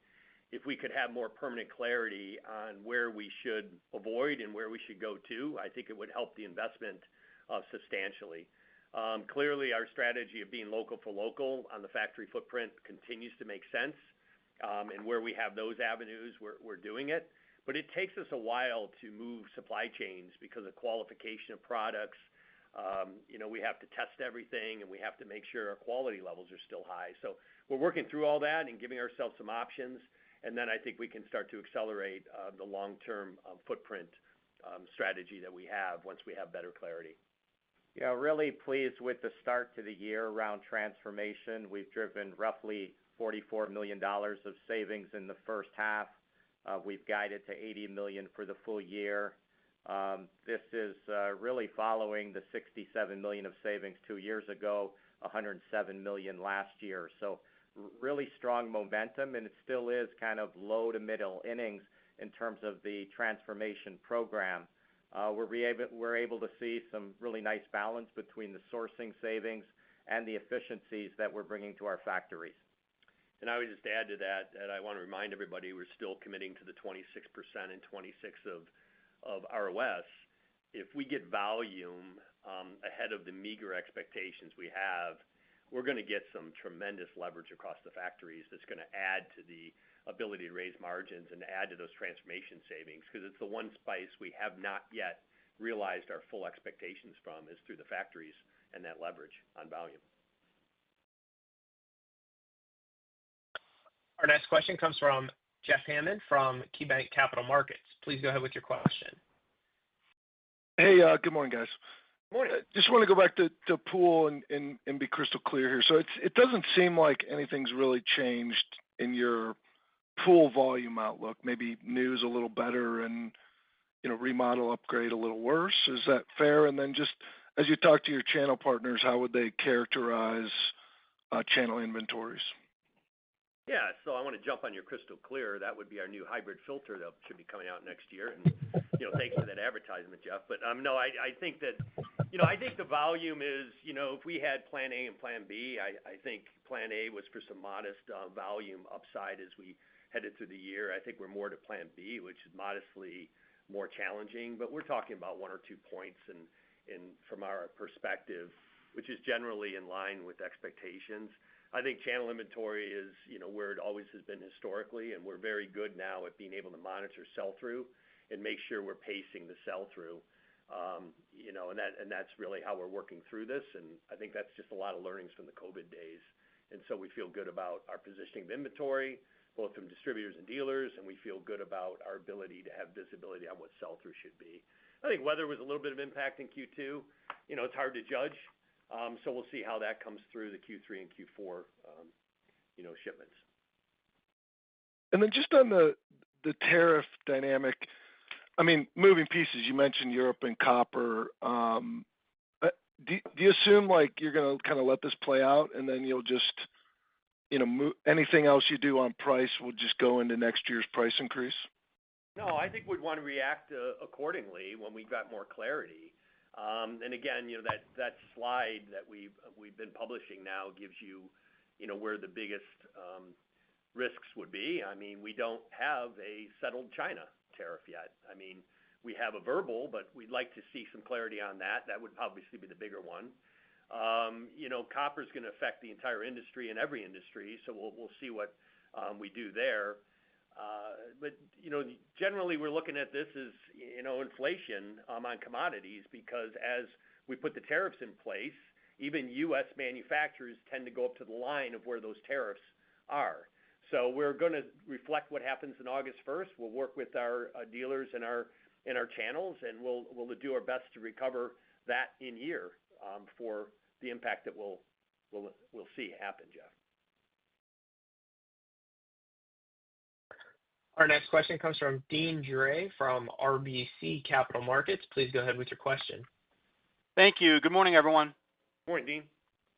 if we could have more permanent clarity on where we should avoid and where we should go to, I think it would help the investment substantially. Clearly, our strategy of being local for local on the factory footprint continues to make sense. And where we have those avenues, we're doing it. but it takes us a while to move supply chains because of qualification of products. We have to test everything, and we have to make sure our quality levels are still high. So we're working through all that and giving ourselves some options, and then I think we can start to accelerate the long-term footprint strategy that we have once we have better clarity. Yeah, really pleased with the start to the year around transformation. We've driven roughly $44 million of savings in the first half. We've guided to $80 million for the full year. This is really following the $67 million of savings 2 years ago, $107 million last year. So really strong momentum, and it still is kind of low to middle innings in terms of the transformation program. We're able to see some really nice balance between the sourcing savings and the efficiencies that we're bringing to our factories. And I would just add to that I want to remind everybody we're still committing to the 26% and 26 of ROS. If we get volume ahead of the meager expectations we have, we're going to get some tremendous leverage across the factories that's going to add to the ability to raise margins and add to those transformation savings, because it's the one spice we have not yet realized our full expectations from is through the factories and that leverage on volume. Our next question comes from Jeff Hammond from KeyBanc Capital Markets. Please go ahead with your question. Hey, good morning, guys. Morning. Just want to go back to pool and be crystal clear here. So it doesn't seem like anything's really changed in your pool volume outlook. Maybe news a little better and remodel upgrade a little worse. Is that fair? And then just as you talk to your channel partners, how would they characterize channel inventories? Yeah, so I want to jump on your crystal clear. That would be our new hybrid filter that should be coming out next year. And thanks for that advertisement, Jeff. But no, I think that I think the volume is if we had Plan A and Plan B, I think Plan A was for some modest volume upside as we headed through the year. I think we're more to Plan B, which is modestly more challenging. But we're talking about 1 or 2 points, and from our perspective, which is generally in line with expectations. I think channel inventory is, where it always has been historically, and we're very good now at being able to monitor sell-through and make sure we're pacing the sell-through. And that's really how we're working through this. And I think that's just a lot of learnings from the COVID days. And so we feel good about our positioning of inventory, both from distributors and dealers, and we feel good about our ability to have visibility on what sell-through should be. I think weather was a little bit of impact in Q2. It's hard to judge. So we'll see how that comes through the Q3 and Q4, shipments. And then just on the tariff dynamic, I mean, moving pieces, you mentioned Europe and copper. Do you assume you're going to kind of let this play out and then you'll just, anything else you do on price will just go into next year's price increase? No, I think we'd want to react accordingly when we've got more clarity. And again, that slide that we've been publishing now gives you, where the biggest risks would be. I mean, we don't have a settled China tariff yet. I mean, we have a verbal, but we'd like to see some clarity on that. That would obviously be the bigger one. Copper is going to affect the entire industry and every industry, so we'll see what we do there. But generally we're looking at this as inflation on commodities, because as we put the tariffs in place, even U.S. manufacturers tend to go up to the line of where those tariffs are. So we're going to reflect what happens in August 1st. We'll work with our dealers and our channels, and we'll do our best to recover that in year for the impact that we'll see happen, Jeff. Our next question comes from Deane Dray from RBC Capital Markets. Please go ahead with your question. Thank you. Good morning, everyone. Morning, Dean.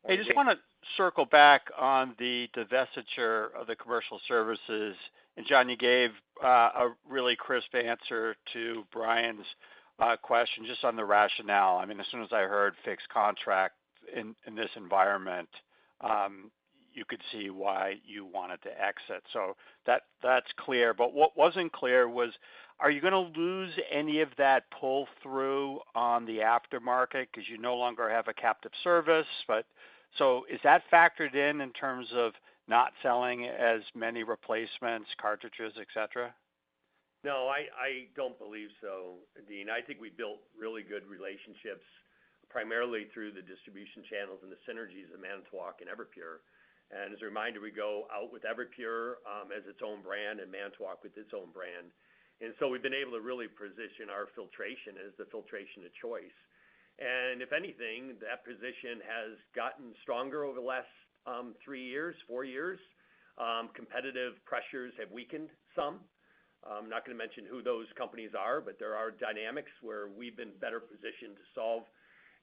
I just want to circle back on the divestiture of the commercial services. And John, you gave a really crisp answer to Brian's question just on the rationale. I mean, as soon as I heard fixed contract in this environment, you could see why you wanted to exit. So that's clear. But what wasn't clear was, are you going to lose any of that pull through on the aftermarket because you no longer have a captive service? But so is that factored in terms of not selling as many replacements, cartridges, et cetera? No, I don't believe so, Dean. I think we built really good relationships primarily through the distribution channels and the synergies of Manitowoc and Everpure. And as a reminder, we go out with Everpure as its own brand and Manitowoc with its own brand. And so we've been able to really position our filtration as the filtration of choice. And if anything, that position has gotten stronger over the last 3 years, 4 years. Competitive pressures have weakened some. I'm not going to mention who those companies are, but there are dynamics where we've been better positioned to solve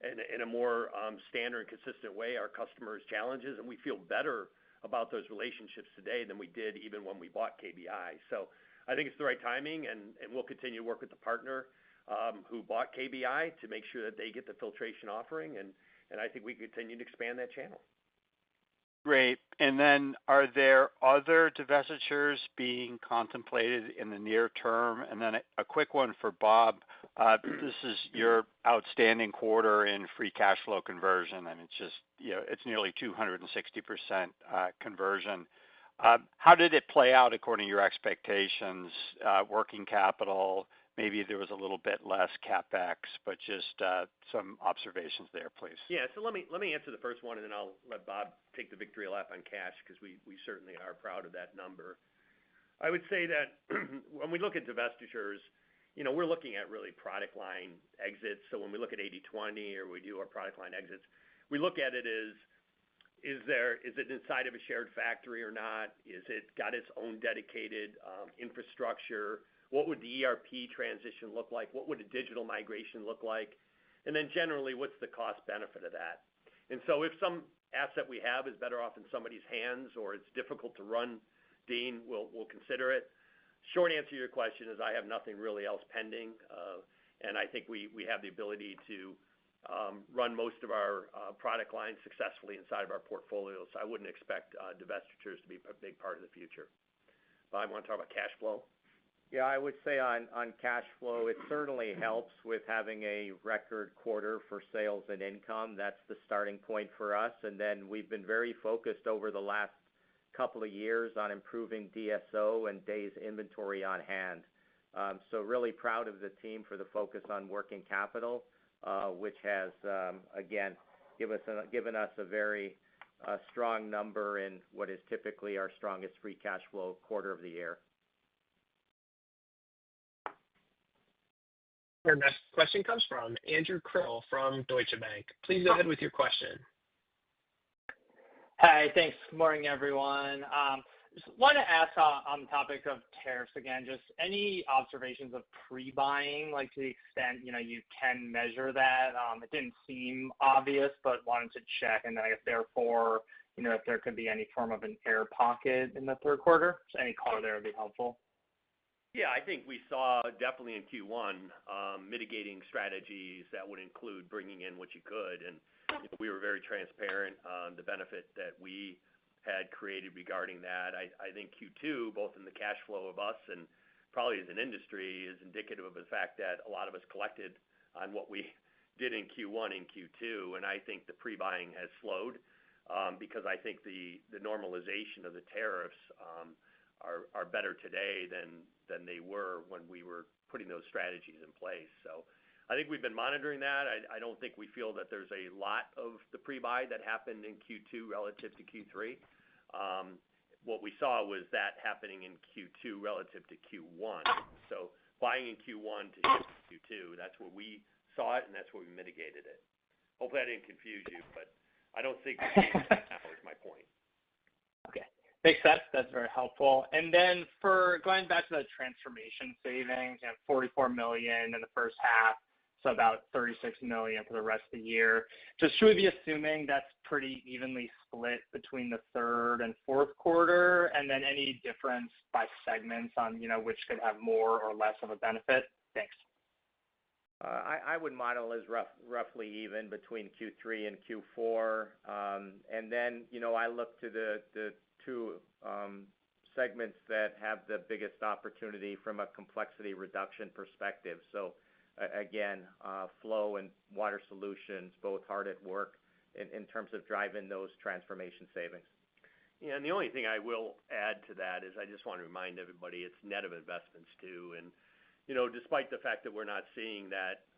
in a more standard and consistent way our customers' challenges, and we feel better about those relationships today than we did even when we bought KBI. So I think it's the right timing, and we'll continue to work with the partner who bought KBI to make sure that they get the filtration offering, and I think we continue to expand that channel. Great. And then are there other divestitures being contemplated in the near term? And then a quick one for Bob. This is your outstanding quarter in free cash flow conversion. I mean, it's just, it's nearly 260% conversion. How did it play out according to your expectations? Working capital, maybe there was a little bit less CapEx, but just some observations there, please. Yeah, so let me answer the first one, and then I'll let Bob take the victory lap on cash because we certainly are proud of that number. I would say that when we look at divestitures, we're looking at really product line exits. So when we look at 80/20 or we do our product line exits, we look at it as is it inside of a shared factory or not? Is it got its own dedicated infrastructure? What would the ERP transition look like? What would a digital migration look like? And then generally, what's the cost benefit of that? And so if some asset we have is better off in somebody's hands or it's difficult to run, Dean, we'll consider it. Short answer to your question is I have nothing really else pending, and I think we have the ability to run most of our product lines successfully inside of our portfolio, so I wouldn't expect divestitures to be a big part of the future. Bob, want to talk about cash flow? Yeah, I would say on cash flow, it certainly helps with having a record quarter for sales and income. That's the starting point for us. And then we've been very focused over the last couple of years on improving DSO and days inventory on hand. So really proud of the team for the focus on working capital, which has, again, given us a very strong number in what is typically our strongest free cash flow quarter of the year. Our next question comes from Andrew Krill from Deutsche Bank. Please go ahead with your question. Hi, thanks. Good morning, everyone. Just want to ask on the topic of tariffs again, just any observations of pre-buying, like to the extent, you can measure that. It didn't seem obvious, but wanted to check, and then I guess therefore, if there could be any form of an air pocket in the third quarter. So any color there would be helpful. Yeah, I think we saw definitely in Q1 mitigating strategies that would include bringing in what you could, and we were very transparent on the benefit that we had created regarding that. I think Q2, both in the cash flow of us and probably as an industry, is indicative of the fact that a lot of us collected on what we did in Q1 and Q2, and I think the pre-buying has slowed because I think the normalization of the tariffs are better today than they were when we were putting those strategies in place. So I think we've been monitoring that. I don't think we feel that there's a lot of the pre-buy that happened in Q2 relative to Q3. What we saw was that happening in Q2 relative to Q1. So buying in Q1 to ship in Q2, that's where we saw it, and that's where we mitigated it. Hopefully I didn't confuse you, but I don't think that was my point. Okay. Makes sense. That's very helpful. And then for going back to the transformation savings, $44 million in the first half, so about $36 million for the rest of the year. Just should we be assuming that's pretty evenly split between the third and fourth quarter? And then any difference by segments on, which could have more or less of a benefit? Thanks. I would model as roughly even between Q3 and Q4. And then, I look to the two segments that have the biggest opportunity from a complexity reduction perspective. So again, Flow and Water Solutions, both hard at work in terms of driving those transformation savings. Yeah, and the only thing I will add to that is I just want to remind everybody it's net of investments too. And despite the fact that we're not seeing that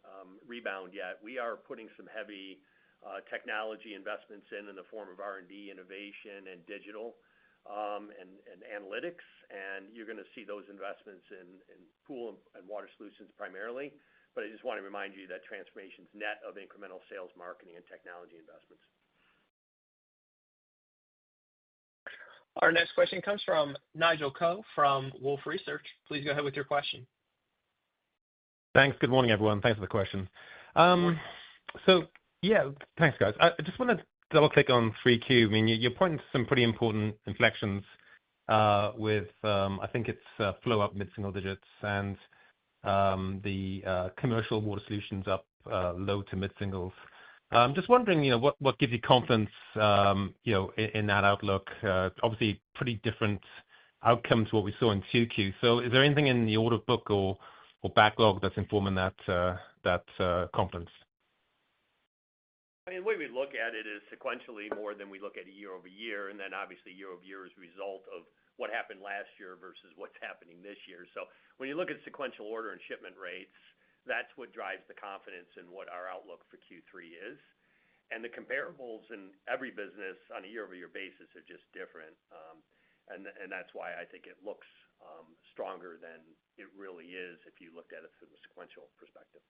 rebound yet, we are putting some heavy technology investments in the form of R&D, innovation, and digital and analytics. And you're going to see those investments in pool and water solutions primarily. But I just want to remind you that transformation's net of incremental sales, marketing, and technology investments. Our next question comes from Nigel Coe from Wolfe Research. Please go ahead with your question. Thanks. Good morning, everyone. Thanks for the question. Yeah, thanks, guys. I just want to double-click on 3Q. I mean, you're pointing to some pretty important inflections with, I think it's flow up mid-single digits and the commercial water solutions up low to mid-singles. I'm just wondering, what gives you confidence, in that outlook? Obviously, pretty different outcome to what we saw in 2Q. So is there anything in the order book or backlog that's informing that confidence? I mean, the way we look at it is sequentially more than we look at it year-over-year, and then obviously year-over-year is a result of what happened last year versus what's happening this year. So when you look at sequential order and shipment rates, that's what drives the confidence in what our outlook for Q3 is. And the comparables in every business on a year-over-year basis are just different. And that's why I think it looks stronger than it really is if you looked at it from a sequential perspective.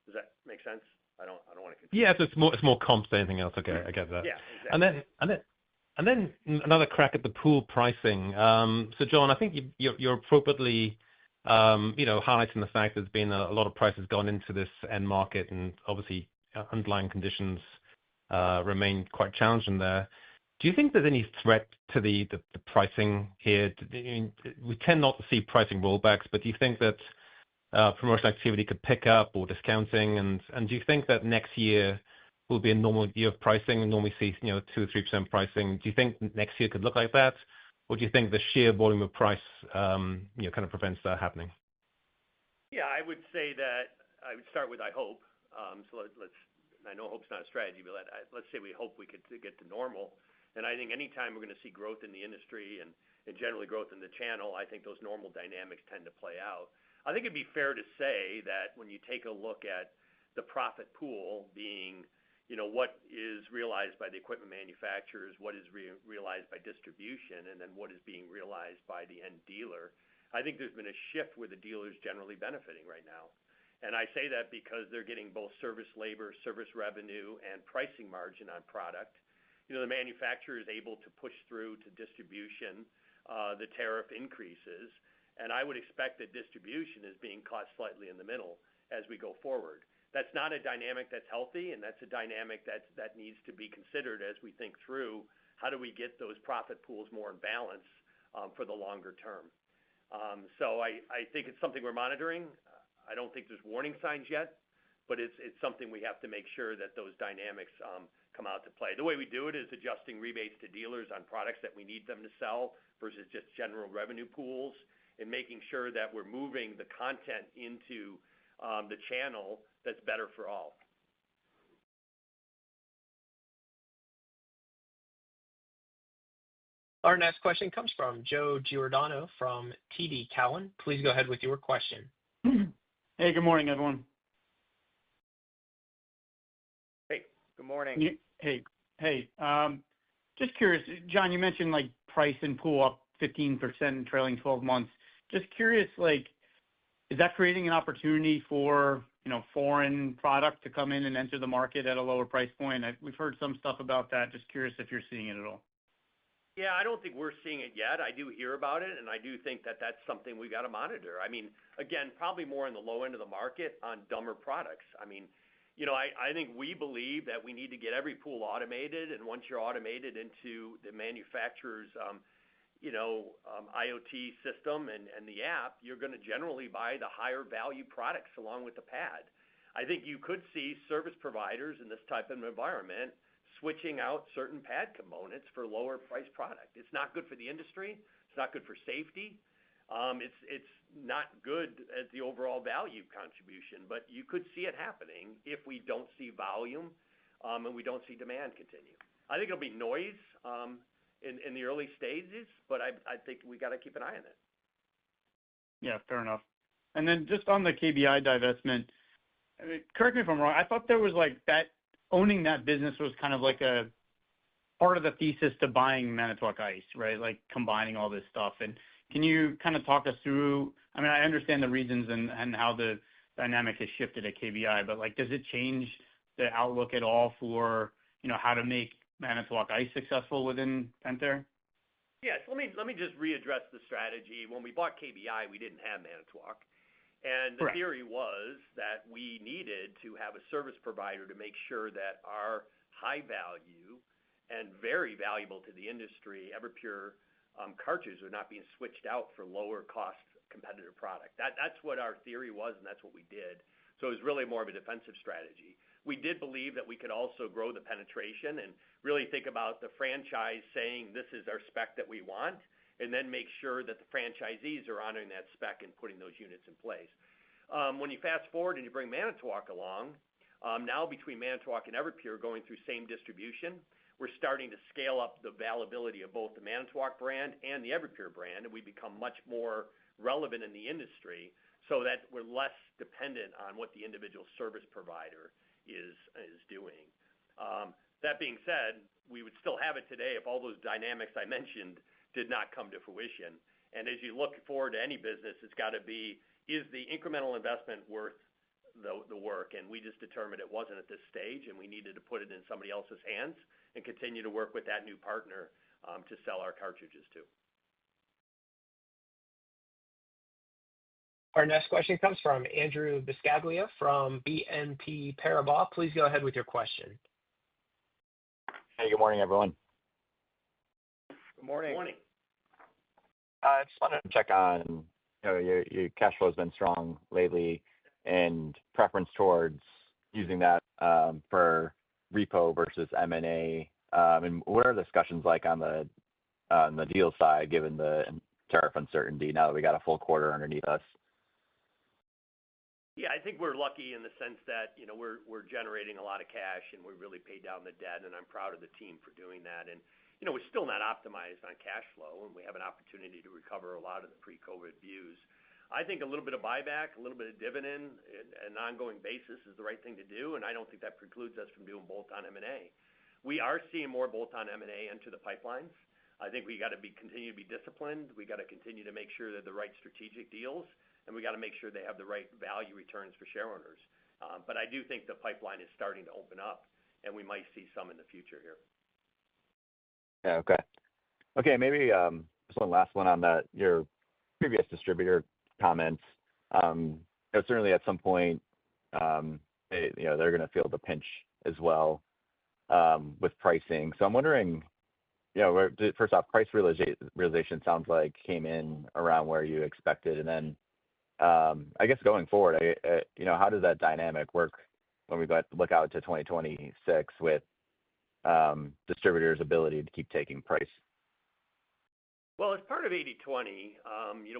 Does that make sense? I don't want to confuse. Yeah, so it's more comps than anything else. Okay, I get that. Yeah, exactly. And then another crack at the pool pricing. So John, I think you're appropriately highlighting the fact there's been a lot of prices gone into this end market, and obviously underlying conditions remain quite challenging there. Do you think there's any threat to the pricing here? We tend not to see pricing rollbacks, but do you think that promotional activity could pick up or discounting? And do you think that next year will be a normal year of pricing and normally see 2 or 3% pricing? Do you think next year could look like that? Or do you think the sheer volume of price kind of prevents that happening? Yeah, I would say that I would start with I hope. So I know hope's not a strategy, but let's say we hope we could get to normal. And I think anytime we're going to see growth in the industry and generally growth in the channel, I think those normal dynamics tend to play out. I think it'd be fair to say that when you take a look at the profit pool being what is realized by the equipment manufacturers, what is realized by distribution, and then what is being realized by the end dealer, I think there's been a shift where the dealer's generally benefiting right now. And I say that because they're getting both service labor, service revenue, and pricing margin on product. The manufacturer is able to push through to distribution the tariff increases, and I would expect that distribution is being caught slightly in the middle as we go forward. That's not a dynamic that's healthy, and that's a dynamic that needs to be considered as we think through how do we get those profit pools more in balance for the longer term. So I think it's something we're monitoring. I don't think there's warning signs yet, but it's something we have to make sure that those dynamics come out to play. The way we do it is adjusting rebates to dealers on products that we need them to sell versus just general revenue pools, and making sure that we're moving the content into the channel that's better for all. Our next question comes from Joe Giordano from TD Cowen. Please go ahead with your question. Hey, good morning, everyone. Hey, good morning. Hey. Just curious, John, you mentioned price and pool up 15% in trailing 12 months. Just curious, is that creating an opportunity for foreign product to come in and enter the market at a lower price point? We've heard some stuff about that. Just curious if you're seeing it at all. Yeah, I don't think we're seeing it yet. I do hear about it, and I do think that that's something we got to monitor. I mean, again, probably more in the low end of the market on dumber products. I mean, I think we believe that we need to get every pool automated, and once you're automated into the manufacturer's IoT system and the app, you're going to generally buy the higher value products along with the pad. I think you could see service providers in this type of environment switching out certain pad components for lower price product. It's not good for the industry. It's not good for safety. It's not good at the overall value contribution, but you could see it happening if we don't see volume and we don't see demand continue. I think it'll be noise in the early stages, but I think we got to keep an eye on it. Yeah, fair enough. And then just on the KBI divestment, I mean, correct me if I'm wrong, I thought there was like that owning that business was kind of like a part of the thesis to buying Manitowoc Ice, right? Like combining all this stuff. And can you kind of talk us through, I mean, I understand the reasons and how the dynamic has shifted at KBI, but like, does it change the outlook at all for, how to make Manitowoc Ice successful within Pentair? Yes, let me just readdress the strategy. When we bought KBI, we didn't have Manitowoc. And the theory was that we needed to have a service provider to make sure that our high value and very valuable to the industry Everpure cartridges are not being switched out for lower cost competitive product. That's what our theory was, and that's what we did. So it was really more of a defensive strategy. We did believe that we could also grow the penetration and really think about the franchise saying this is our spec that we want, and then make sure that the franchisees are honoring that spec and putting those units in place. When you fast forward and you bring Manitowoc along, now between Manitowoc and Everpure going through same distribution, we're starting to scale up the availability of both the Manitowoc brand and the Everpure brand, and we become much more relevant in the industry so that we're less dependent on what the individual service provider is doing. That being said, we would still have it today if all those dynamics I mentioned did not come to fruition. And as you look forward to any business, it's got to be, is the incremental investment worth the work? And we just determined it wasn't at this stage, and we needed to put it in somebody else's hands and continue to work with that new partner to sell our cartridges to. Our next question comes from Andrew Biscaglia from BNP Paribas. Please go ahead with your question. Hey, good morning, everyone. Good morning. Good morning. I just wanted to check on, your cash flow has been strong lately and preference towards using that for repo versus M&A. And what are discussions like on the deal side, given the tariff uncertainty now that we got a full quarter underneath us? Yeah, I think we're lucky in the sense that, we're generating a lot of cash and we really paid down the debt, and I'm proud of the team for doing that. And, we're still not optimized on cash flow, and we have an opportunity to recover a lot of the pre-COVID views. I think a little bit of buyback, a little bit of dividend, an ongoing basis is the right thing to do, and I don't think that precludes us from doing bolt-on M&A. We are seeing more bolt-on M&A into the pipelines. I think we got to continue to be disciplined. We got to continue to make sure they're the right strategic deals, and we got to make sure they have the right value returns for share owners. But I do think the pipeline is starting to open up, and we might see some in the future here. Yeah, okay. Maybe just one last one on that, your previous distributor comments. Certainly at some point, they're going to feel the pinch as well with pricing. So I'm wondering, first off, price realization sounds like came in around where you expected, and then I guess going forward, how does that dynamic work when we look out to 2026 with distributors' ability to keep taking price? Well, as part of 80/20,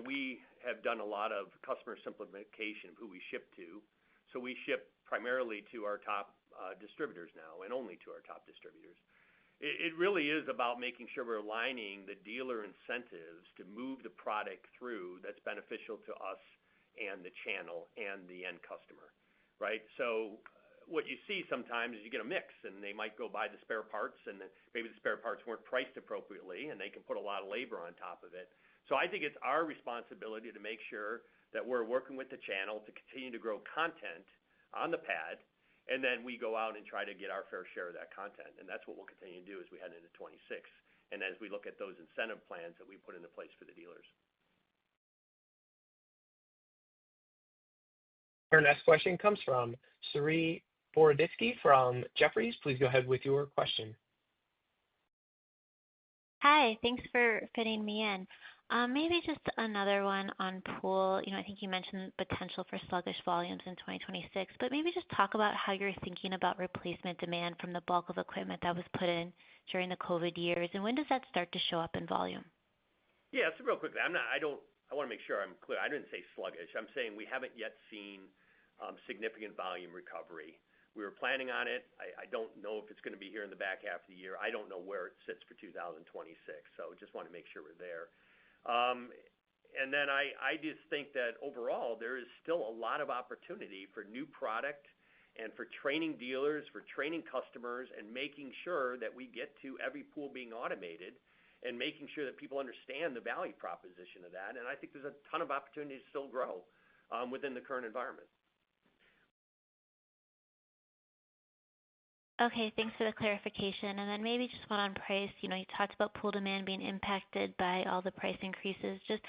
we have done a lot of customer simplification of who we ship to. So we ship primarily to our top distributors now, and only to our top distributors. It really is about making sure we're aligning the dealer incentives to move the product through that's beneficial to us and the channel and the end customer, right? So what you see sometimes is you get a mix, and they might go buy the spare parts, and then maybe the spare parts weren't priced appropriately, and they can put a lot of labor on top of it. So I think it's our responsibility to make sure that we're working with the channel to continue to grow content on the pad, and then we go out and try to get our fair share of that content. And that's what we'll continue to do as we head into 26, and as we look at those incentive plans that we put into place for the dealers. Our next question comes from Saree Boroditsky from Jefferies. Please go ahead with your question. Hi, thanks for fitting me in. Maybe just another one on pool. I think you mentioned potential for sluggish volumes in 2026, but maybe just talk about how you're thinking about replacement demand from the bulk of equipment that was put in during the COVID years, and when does that start to show up in volume? Yeah, so real quickly, I want to make sure I'm clear. I didn't say sluggish. I'm saying we haven't yet seen significant volume recovery. We were planning on it. I don't know if it's going to be here in the back half of the year. I don't know where it sits for 2026. So just want to make sure we're there. And then I just think that overall, there is still a lot of opportunity for new product and for training dealers, for training customers, and making sure that we get to every pool being automated and making sure that people understand the value proposition of that. And I think there's a ton of opportunity to still grow within the current environment. Okay, thanks for the clarification. And then maybe just one on price. You talked about pool demand being impacted by all the price increases. Just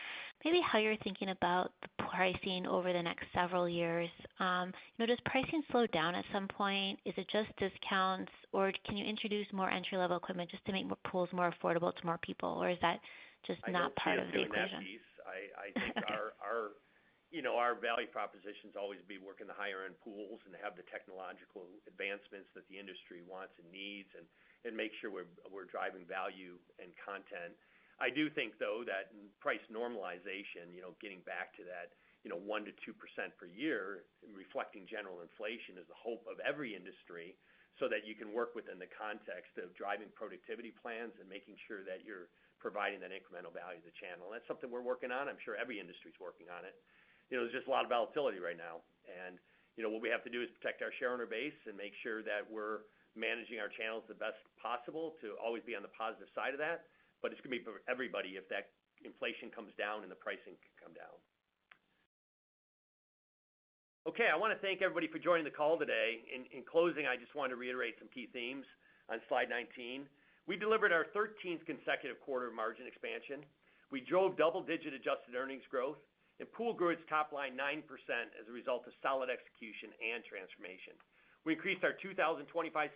maybe how you're thinking about the pricing over the next several years. Does pricing slow down at some point? Is it just discounts, or can you introduce more entry-level equipment just to make pools more affordable to more people, or is that just not part of the equation? I think our value proposition is always be working the higher-end pools and have the technological advancements that the industry wants and needs, and make sure we're driving value and content. I do think, though, that in price normalization, getting back to that 1% to 2% per year, reflecting general inflation, is the hope of every industry, so that you can work within the context of driving productivity plans and making sure that you're providing that incremental value to the channel. And that's something we're working on. I'm sure every industry is working on it. There's just a lot of volatility right now. And, what we have to do is protect our shareowner base and make sure that we're managing our channels the best possible to always be on the positive side of that. But it's going to be for everybody if that inflation comes down and the pricing can come down. Okay, I want to thank everybody for joining the call today. In closing, I just want to reiterate some key themes on slide 19. We delivered our 13th consecutive quarter of margin expansion. We drove double-digit adjusted earnings growth, and Pool grew its top line 9% as a result of solid execution and transformation. We increased our 2025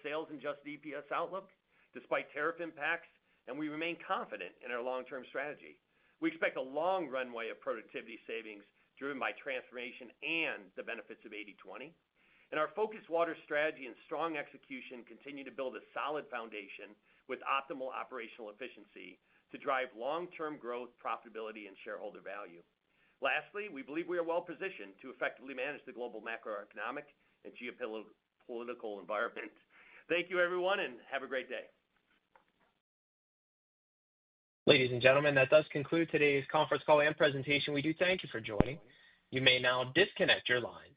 sales and adjusted EPS outlook despite tariff impacts, and we remain confident in our long-term strategy. We expect a long runway of productivity savings driven by transformation and the benefits of 80/20. And our focused water strategy and strong execution continue to build a solid foundation with optimal operational efficiency to drive long-term growth, profitability, and shareholder value. Lastly, we believe we are well positioned to effectively manage the global macroeconomic and geopolitical environment. Thank you, everyone, and have a great day. Ladies and gentlemen, that does conclude today's conference call and presentation. We do thank you for joining. You may now disconnect your lines.